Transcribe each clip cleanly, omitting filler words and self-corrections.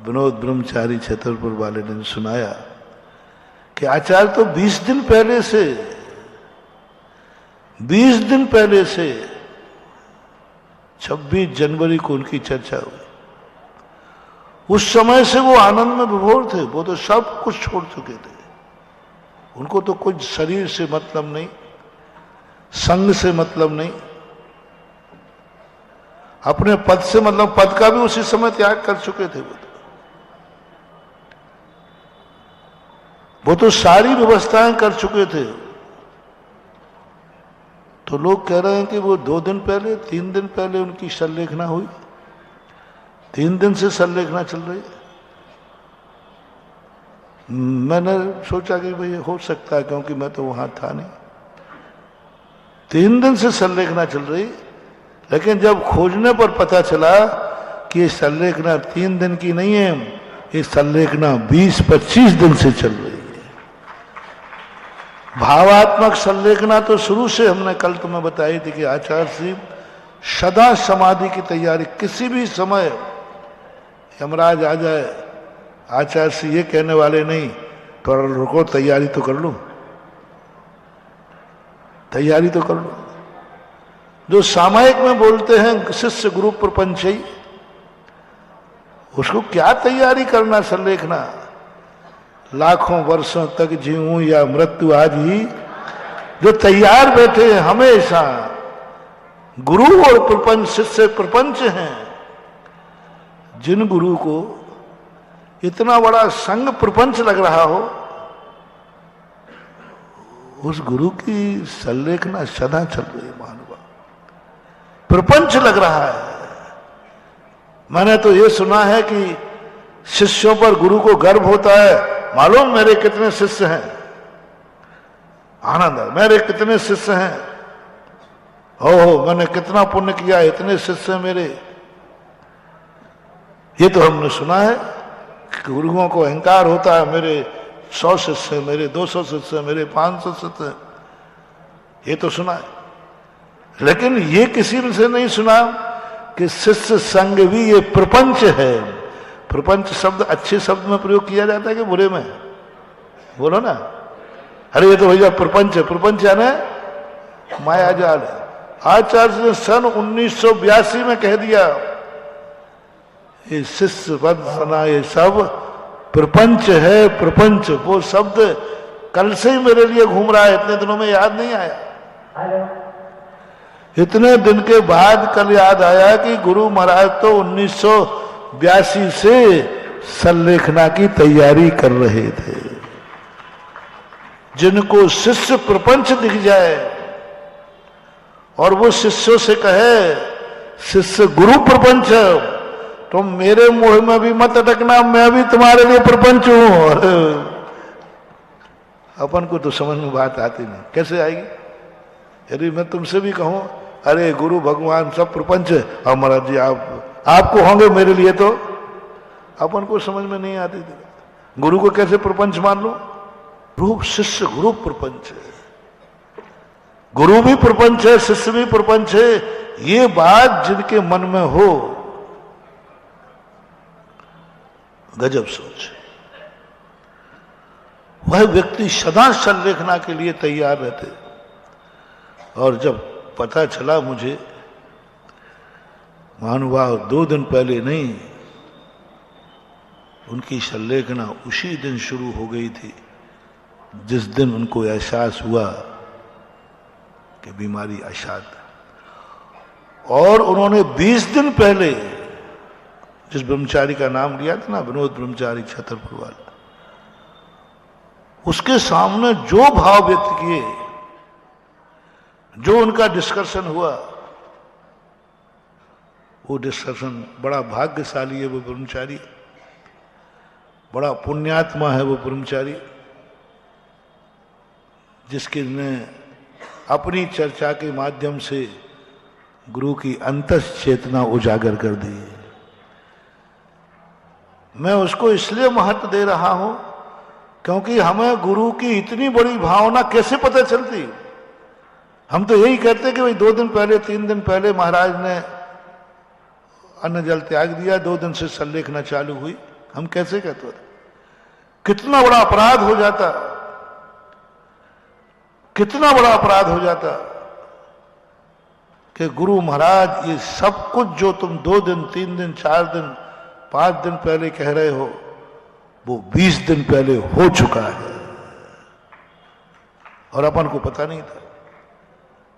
विनोद ब्रह्मचारी छतरपुर वाले ने सुनाया कि आचार्य तो 20 दिन पहले से 26 जनवरी को उनकी चर्चा हुई। उस समय से वो आनंद में विभोर थे, वो तो सब कुछ छोड़ चुके थे। उनको तो कुछ शरीर से मतलब नहीं, संग से मतलब नहीं, अपने पद से मतलब, पद का भी उसी समय त्याग कर चुके थे। वो तो सारी व्यवस्थाएं कर चुके थे। तो लोग कह रहे हैं कि वो 2 दिन पहले 3 दिन पहले उनकी संलेखना हुई, 3 दिन से संलेखना चल रही। मैंने सोचा कि भाई हो सकता है, क्योंकि मैं तो वहां था नहीं। 3 दिन से संलेखना चल रही, लेकिन जब खोजने पर पता चला कि ये संलेखना 3 दिन की नहीं है, ये संलेखना 20-25 दिन से चल रही है। भावात्मक संलेखना तो शुरू से, हमने कल तुम्हें बताई थी कि आचार्य श्री सदा समाधि की तैयारी, किसी भी समय यमराज आ जाए, आचार्य श्री ये कहने वाले नहीं थोड़ा रुको, तैयारी तो कर लो, तैयारी तो कर लो। जो सामायिक में बोलते हैं शिष्य गुरु प्रपंचई, उसको क्या तैयारी करना संलेखना, लाखों वर्षों तक जीऊं या मृत्यु आज ही। जो तैयार बैठे हैं हमेशा, गुरु और प्रपंच, शिष्य प्रपंच हैं। जिन गुरु को इतना बड़ा संग प्रपंच लग रहा हो, उस गुरु की संलेखना सदा चल रही है। मानवा प्रपंच लग रहा है। मैंने तो ये सुना है कि शिष्यों पर गुरु को गर्व होता है, मालूम मेरे कितने शिष्य हैं, आनंद है, मेरे कितने शिष्य हैं, हो मैंने कितना पुण्य किया, इतने शिष्य हैं मेरे। ये तो हमने सुना है कि गुरुओं को अहंकार होता है, मेरे 100 शिष्य हैं, मेरे 200 शिष्य हैं, मेरे 500 शिष्य हैं। ये तो सुना है, लेकिन ये किसी से नहीं सुना कि शिष्य संग भी ये प्रपंच है। प्रपंच शब्द अच्छे शब्द में प्रयोग किया जाता है कि बुरे में? बोलो ना। अरे ये तो भैया प्रपंच है, प्रपंच है ना माया जाल है। आचार्य ने सन 1982 में कह दिया, ये शिष्य पद सना ये सब प्रपंच है, प्रपंच। वो शब्द कल से ही मेरे लिए घूम रहा है, इतने दिनों में याद नहीं आया। इतने दिन के बाद कल याद आया कि गुरु महाराज तो 1982 से संलेखना की तैयारी कर रहे थे। जिनको शिष्य प्रपंच दिख जाए और वो शिष्यों से कहे शिष्य गुरु प्रपंच है, तुम मेरे मुंह में भी मत अटकना, मैं भी तुम्हारे लिए प्रपंच हूं। अपन को तो समझ में बात आती नहीं, कैसे आएगी? यदि मैं तुमसे भी कहूं अरे गुरु भगवान सब प्रपंच है और महाराज जी आपको होंगे मेरे लिए, तो अपन को समझ में नहीं आती थी। गुरु को कैसे प्रपंच मान लो? रूप शिष्य गुरु प्रपंच है, गुरु भी प्रपंच है, शिष्य भी प्रपंच है। ये बात जिनके मन में हो, गजब सोच, वह व्यक्ति सदा संलेखना के लिए तैयार रहते। और जब पता चला मुझे, महानुभाव 2 दिन पहले नहीं, उनकी संलेखना उसी दिन शुरू हो गई थी जिस दिन उनको एहसास हुआ कि बीमारी असाध। और उन्होंने 20 दिन पहले जिस ब्रह्मचारी का नाम लिया था ना, विनोद ब्रह्मचारी छतरपुर वाला, उसके सामने जो भाव व्यक्त किए, जो उनका डिस्कशन हुआ, वो डिस्कशन बड़ा भाग्यशाली है वो ब्रह्मचारी, बड़ा पुण्यात्मा है वो ब्रह्मचारी, जिसके ने अपनी चर्चा के माध्यम से गुरु की अंतस चेतना उजागर कर दी। मैं उसको इसलिए महत्व दे रहा हूं क्योंकि हमें गुरु की इतनी बड़ी भावना कैसे पता चलती। हम तो यही कहते कि भाई 2 दिन पहले 3 दिन पहले महाराज ने अन्न जल त्याग दिया, 2 दिन से संलेखना चालू हुई, हम कैसे कहते थे? कितना बड़ा अपराध हो जाता, कितना बड़ा अपराध हो जाता कि गुरु महाराज ये सब कुछ जो तुम 2 दिन 3 दिन 4 दिन 5 दिन पहले कह रहे हो वो 20 दिन पहले हो चुका है और अपन को पता नहीं था।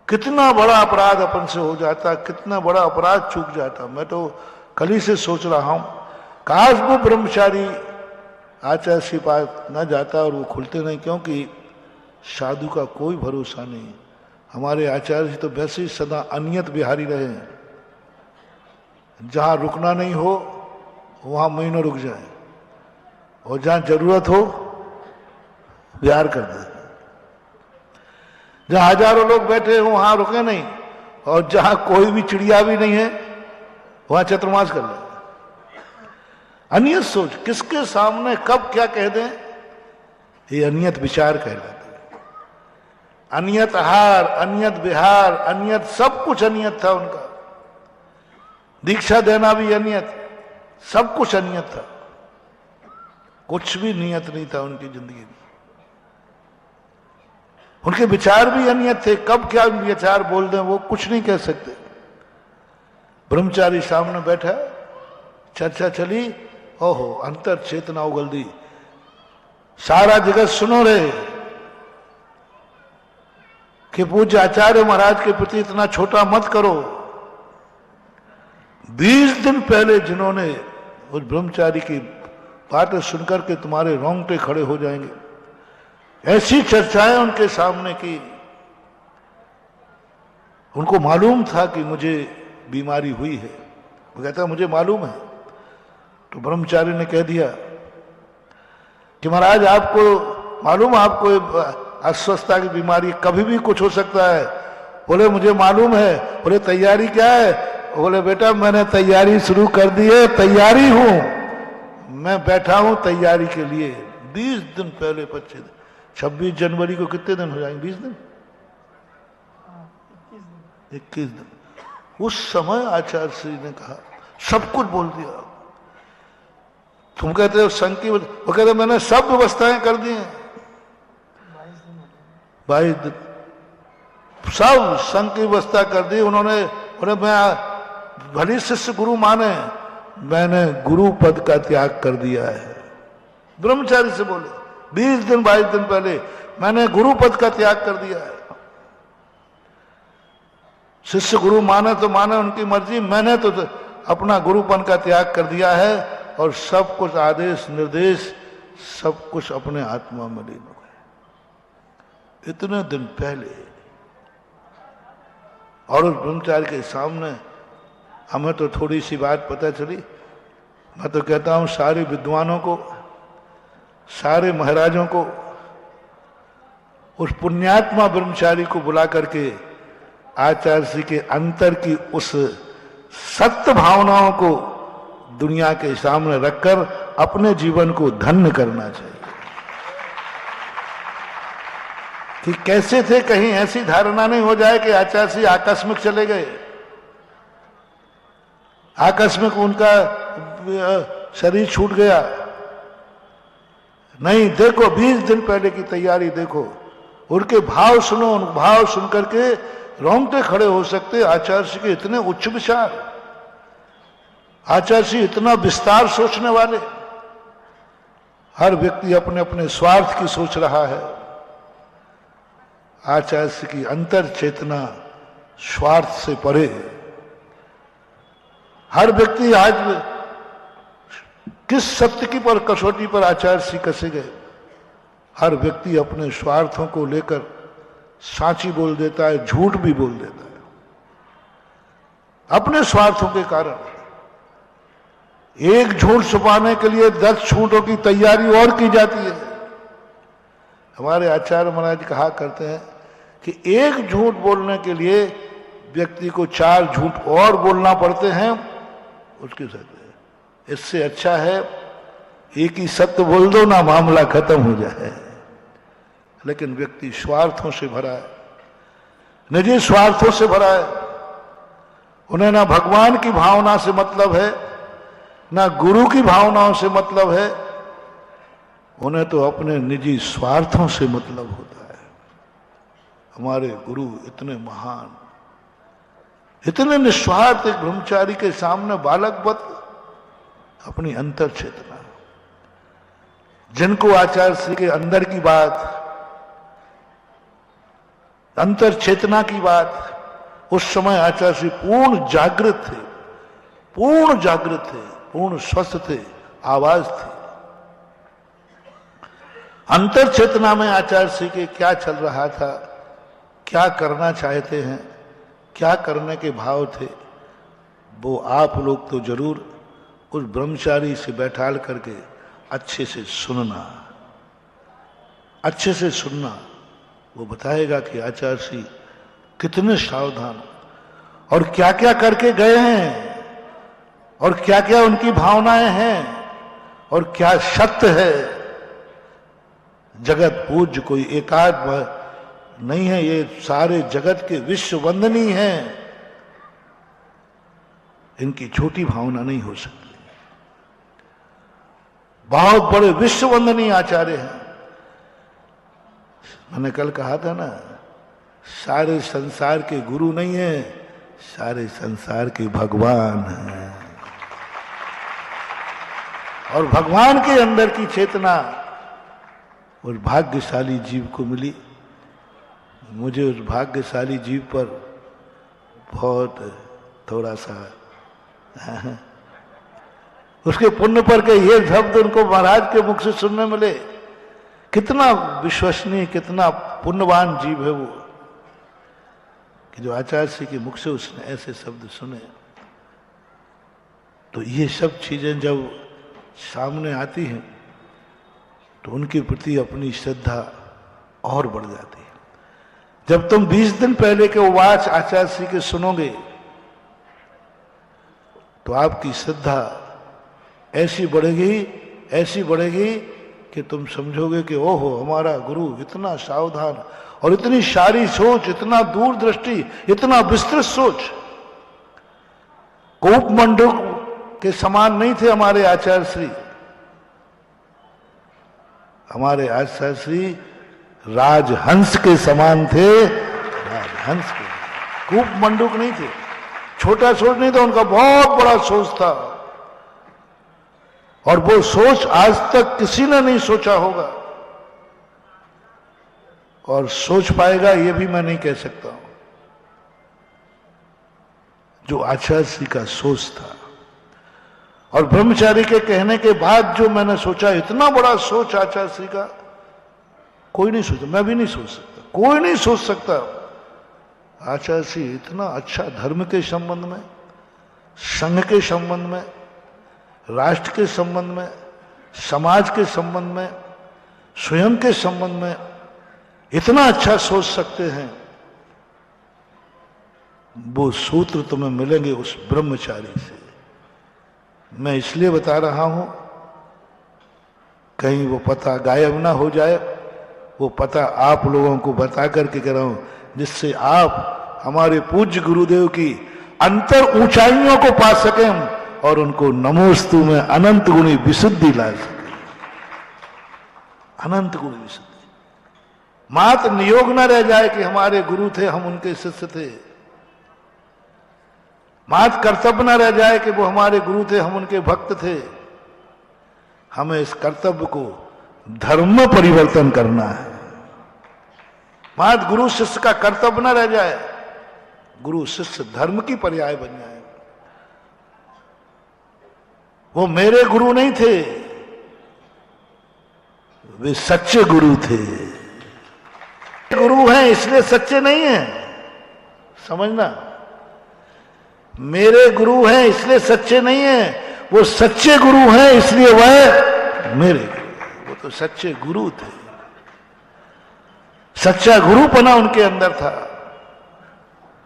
कितना बड़ा अपराध अपन से हो जाता, कितना बड़ा अपराध चूक जाता। मैं तो कल ही से सोच रहा हूं काश वो ब्रह्मचारी आचार्य के पास न जाता और वो खुलते नहीं, क्योंकि साधु का कोई भरोसा नहीं। हमारे आचार्य जी तो वैसे ही सदा अनियत बिहारी रहे हैं, जहां रुकना नहीं हो वहां महीनों रुक जाए और जहां जरूरत हो विहार कर दे। जहां हजारों लोग बैठे हो वहां रुके नहीं, और जहां कोई भी चिड़िया भी नहीं है वहां चतुर्मास कर ले। अनियत सोच, किसके सामने कब क्या कह दें, ये अनियत विचार कहलाते। अनियत आहार, अनियत विहार, अनियत सब कुछ अनियत था उनका। दीक्षा देना भी अनियत, सब कुछ अनियत था, कुछ भी नियत नहीं था उनकी जिंदगी में। उनके विचार भी अनियत थे, कब क्या विचार बोल दें वो कुछ नहीं कह सकते। ब्रह्मचारी सामने बैठा, चर्चा चली, ओहो अंतर चेतना उगल दी, सारा जगत सुनो रहे कि पूज्य आचार्य महाराज के प्रति इतना छोटा मत करो। 20 दिन पहले जिन्होंने उस ब्रह्मचारी की बातें सुनकर के तुम्हारे रोंगटे खड़े हो जाएंगे, ऐसी चर्चाएं उनके सामने की। उनको मालूम था कि मुझे बीमारी हुई है, वो कहता मुझे मालूम है। तो ब्रह्मचारी ने कह दिया कि महाराज आपको मालूम, आपको अस्वस्थता की बीमारी, कभी भी कुछ हो सकता है। बोले मुझे मालूम है। बोले तैयारी क्या है? बोले बेटा मैंने तैयारी शुरू कर दी है, तैयारी हूं, मैं बैठा हूं तैयारी के लिए। 20 दिन पहले 25 दिन, 26 जनवरी को कितने दिन हो जाएंगे? 20 दिन, 21 दिन। उस समय आचार्य श्री ने कहा, सब कुछ बोल दिया। तुम कहते हो संकी, वो कहते मैंने सब व्यवस्थाएं कर दी हैं। 22 दिन सब संघ की व्यवस्था कर दी उन्होंने। बोले मैं भली शिष्य गुरु माने, मैंने गुरु पद का त्याग कर दिया है। ब्रह्मचारी से बोले 20 दिन 22 दिन पहले, मैंने गुरु पद का त्याग कर दिया है। शिष्य गुरु माने तो माने, उनकी मर्जी, मैंने तो अपना गुरुपन का त्याग कर दिया है और सब कुछ आदेश निर्देश सब कुछ अपने आत्मा में लीन हो गए। इतने दिन पहले, और उस ब्रह्मचारी के सामने हमें तो थोड़ी सी बात पता चली। मैं तो कहता हूं सारे विद्वानों को, सारे महाराजों को, उस पुण्यात्मा ब्रह्मचारी को बुला करके आचार्य जी के अंतर की उस सत्य भावनाओं को दुनिया के सामने रखकर अपने जीवन को धन्य करना चाहिए। कि कैसे थे, कहीं ऐसी धारणा नहीं हो जाए कि आचार्य जी आकस्मिक चले गए, आकस्मिक उनका शरीर छूट गया। नहीं, देखो 20 दिन पहले की तैयारी देखो, उनके भाव सुनो, उन भाव सुनकर के रोंगटे खड़े हो सकते। आचार्य जी के इतने उच्च विचार, आचार्य जी इतना विस्तार सोचने वाले। हर व्यक्ति अपने अपने स्वार्थ की सोच रहा है, आचार्य जी की अंतर चेतना स्वार्थ से परे है। हर व्यक्ति आज किस सत्य की पर कसौटी पर आचार्य जी कसे गए? हर व्यक्ति अपने स्वार्थों को लेकर साची बोल देता है, झूठ भी बोल देता है अपने स्वार्थों के कारण। एक झूठ छुपाने के लिए 10 झूठों की तैयारी और की जाती है। हमारे आचार्य महाराज कहा करते हैं कि एक झूठ बोलने के लिए व्यक्ति को 4 झूठ और बोलना पड़ते हैं उसके साथ। इससे अच्छा है एक ही सत्य बोल दो ना, मामला खत्म हो जाए। लेकिन व्यक्ति स्वार्थों से भरा है, निजी स्वार्थों से भरा है। उन्हें ना भगवान की भावना से मतलब है, ना गुरु की भावनाओं से मतलब है, उन्हें तो अपने निजी स्वार्थों से मतलब होता है। हमारे गुरु इतने महान, इतने निस्वार्थ, एक ब्रह्मचारी के सामने बालकवत अपनी अंतर चेतना, जिनको आचार्य श्री के अंदर की बात, अंतर चेतना की बात, उस समय आचार्य श्री पूर्ण जागृत थे, पूर्ण जागृत थे, पूर्ण स्वस्थ थे, आवाज थी। अंतर चेतना में आचार्य श्री के क्या चल रहा था, क्या करना चाहते हैं, क्या करने के भाव थे, वो आप लोग तो जरूर उस ब्रह्मचारी से बैठाल करके अच्छे से सुनना, अच्छे से सुनना। वो बताएगा कि आचार्य श्री कितने सावधान और क्या क्या करके गए हैं, और क्या क्या उनकी भावनाएं हैं, और क्या सत्य है। जगत पूज्य कोई एकाध नहीं है, ये सारे जगत के विश्व वंदनीय हैं। इनकी छोटी भावना नहीं हो सकती। बहुत बड़े विश्व वंदनीय आचार्य हैं। मैंने कल कहा था ना, सारे संसार के गुरु नहीं है, सारे संसार के भगवान हैं। और भगवान के अंदर की चेतना उस भाग्यशाली जीव को मिली। मुझे उस भाग्यशाली जीव पर बहुत थोड़ा सा उसके पुण्य पर के ये शब्द उनको महाराज के मुख से सुनने मिले। कितना विश्वसनीय, कितना पुण्यवान जीव है वो, कि जो आचार्य श्री के मुख से उसने ऐसे शब्द सुने। तो ये सब चीजें जब सामने आती हैं तो उनके प्रति अपनी श्रद्धा और बढ़ जाती है। जब तुम 20 दिन पहले के उवाच आचार्य श्री के सुनोगे तो आपकी श्रद्धा ऐसी बढ़ेगी, ऐसी बढ़ेगी कि तुम समझोगे कि ओहो, हमारा गुरु इतना सावधान और इतनी सारी सोच, इतना दूरदृष्टि, इतना विस्तृत सोच। कूप मंडूक के समान नहीं थे हमारे आचार्य श्री। हमारे आचार्य श्री राजहंस के समान थे, राजहंस के, कूप मंडूक नहीं थे। छोटा सोच नहीं था उनका, बहुत बड़ा सोच था। और वो सोच आज तक किसी ने नहीं सोचा होगा, और सोच पाएगा ये भी मैं नहीं कह सकता हूं, जो आचार्य श्री का सोच था। और ब्रह्मचारी के कहने के बाद जो मैंने सोचा, इतना बड़ा सोच आचार्य श्री का कोई नहीं सोचा, मैं भी नहीं सोच सकता, कोई नहीं सोच सकता। आचार्य श्री इतना अच्छा धर्म के संबंध में, संघ के संबंध में, राष्ट्र के संबंध में, समाज के संबंध में, स्वयं के संबंध में इतना अच्छा सोच सकते हैं। वो सूत्र तुम्हें मिलेंगे उस ब्रह्मचारी से। मैं इसलिए बता रहा हूं कहीं वो पता गायब ना हो जाए। वो पता आप लोगों को बता करके कह रहा हूं, जिससे आप हमारे पूज्य गुरुदेव की अंतर ऊंचाइयों को पा सकें और उनको नमोस्तु में अनंत गुणी विशुद्धि ला सके। अनंत गुणी विशुद्धि, मात्र नियोग न रह जाए कि हमारे गुरु थे, हम उनके शिष्य थे। मात्र कर्तव्य न रह जाए कि वो हमारे गुरु थे, हम उनके भक्त थे। हमें इस कर्तव्य को धर्म में परिवर्तन करना है। मात्र गुरु शिष्य का कर्तव्य न रह जाए, गुरु शिष्य धर्म की पर्याय बन जाए। वो मेरे गुरु नहीं थे, वे सच्चे गुरु थे। गुरु हैं इसलिए सच्चे नहीं हैं, समझना। मेरे गुरु हैं इसलिए सच्चे नहीं हैं, वो सच्चे गुरु हैं इसलिए वह मेरे गुरु। वो तो सच्चे गुरु थे, सच्चा गुरुपना उनके अंदर था।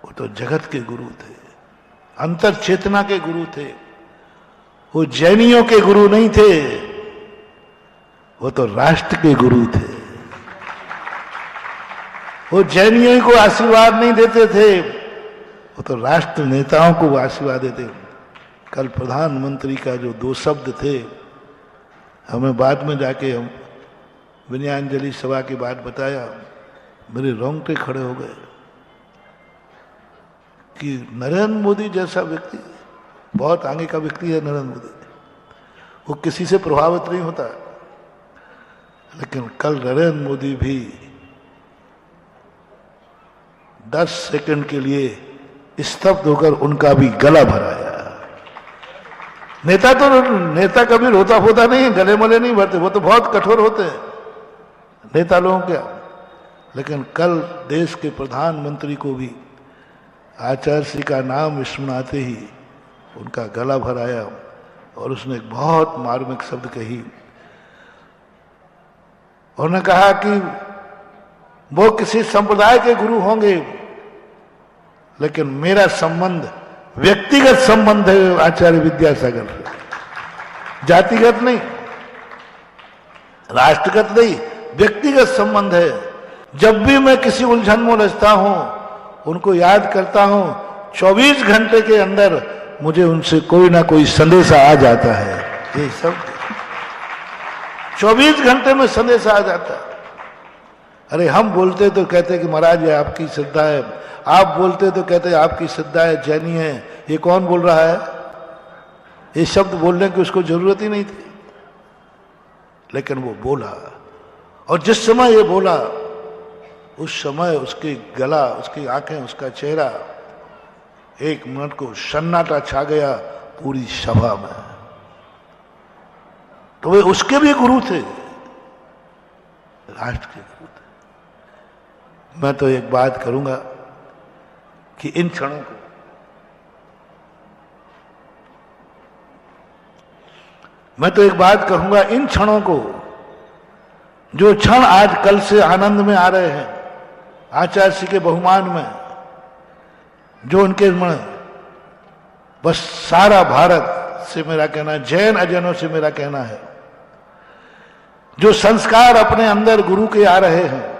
वो तो जगत के गुरु थे, अंतर चेतना के गुरु थे। वो जैनियों के गुरु नहीं थे, वो तो राष्ट्र के गुरु थे। वो जैनियों को आशीर्वाद नहीं देते थे, वो तो राष्ट्र नेताओं को आशीर्वाद देते। कल प्रधानमंत्री का जो 2 शब्द थे, हमें बाद में जाके हम विनयांजलि सभा की बात बताया, मेरे रोंगटे खड़े हो गए कि नरेंद्र मोदी जैसा व्यक्ति, बहुत आगे का व्यक्ति है नरेंद्र मोदी, वो किसी से प्रभावित नहीं होता, लेकिन कल नरेंद्र मोदी भी 10 सेकंड के लिए स्तब्ध होकर उनका भी गला भराया। नेता कभी रोता फोता नहीं, गले मले नहीं भरते, वो तो बहुत कठोर होते हैं नेता लोगों क्या। लेकिन कल देश के प्रधानमंत्री को भी आचार्य श्री का नाम सुनाते ही उनका गला भराया और उसने एक बहुत मार्मिक शब्द कही। उन्होंने कहा कि वो किसी संप्रदाय के गुरु होंगे, लेकिन मेरा संबंध व्यक्तिगत संबंध है आचार्य विद्यासागर से, जातिगत नहीं, राष्ट्रगत नहीं, व्यक्तिगत संबंध है। जब भी मैं किसी उलझन में उलझता हूं, उनको याद करता हूं, 24 घंटे के अंदर मुझे उनसे कोई ना कोई संदेशा आ जाता है। ये सब 24 घंटे में संदेशा आ जाता है। अरे हम बोलते तो कहते कि महाराज ये आपकी श्रद्धा है, आप बोलते तो कहते आपकी श्रद्धा है, जैनी है, ये कौन बोल रहा है? ये शब्द बोलने की उसको जरूरत ही नहीं थी, लेकिन वो बोला। और जिस समय ये बोला, उस समय उसके गला, उसकी आंखें, उसका चेहरा, 1 मिनट को सन्नाटा छा गया पूरी सभा में। तो वे उसके भी गुरु थे, राष्ट्र के गुरु थे। मैं तो एक बात करूंगा कि इन क्षणों को, मैं तो एक बात कहूंगा, इन क्षणों को, जो क्षण आज कल से आनंद में आ रहे हैं आचार्य श्री के बहुमान में, जो उनके मन, बस सारा भारत से मेरा कहना है, जैन अजैनों से मेरा कहना है, जो संस्कार अपने अंदर गुरु के आ रहे हैं,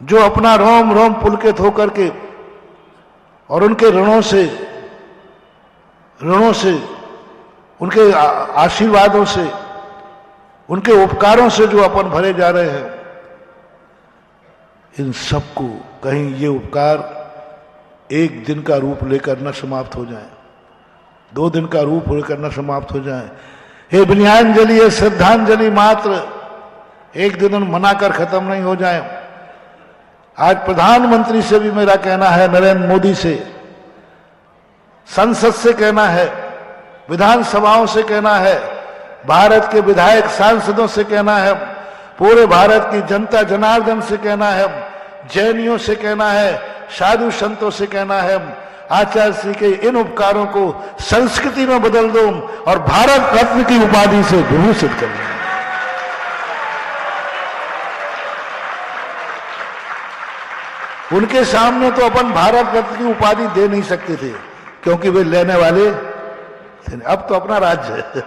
जो अपना रोम रोम पुलकित होकर के और उनके ऋणों से उनके आशीर्वादों से, उनके उपकारों से जो अपन भरे जा रहे हैं, इन सबको कहीं ये उपकार 1 दिन का रूप लेकर न समाप्त हो जाए, 2 दिन का रूप लेकर न समाप्त हो जाए। हे विनयांजलि, ये श्रद्धांजलि मात्र 1 दिन मनाकर खत्म नहीं हो जाए। आज प्रधानमंत्री से भी मेरा कहना है, नरेंद्र मोदी से, संसद से कहना है, विधानसभाओं से कहना है, भारत के विधायक सांसदों से कहना है, पूरे भारत की जनता जनार्दन से कहना है, जैनियों से कहना है, साधु संतों से कहना है, आचार्य श्री के इन उपकारों को संस्कृति में बदल दो और भारत रत्न की उपाधि से विभूषित कर दो। उनके सामने तो अपन भारत रत्न की उपाधि दे नहीं सकते थे, क्योंकि वे लेने वाले थे। अब तो अपना राज्य है।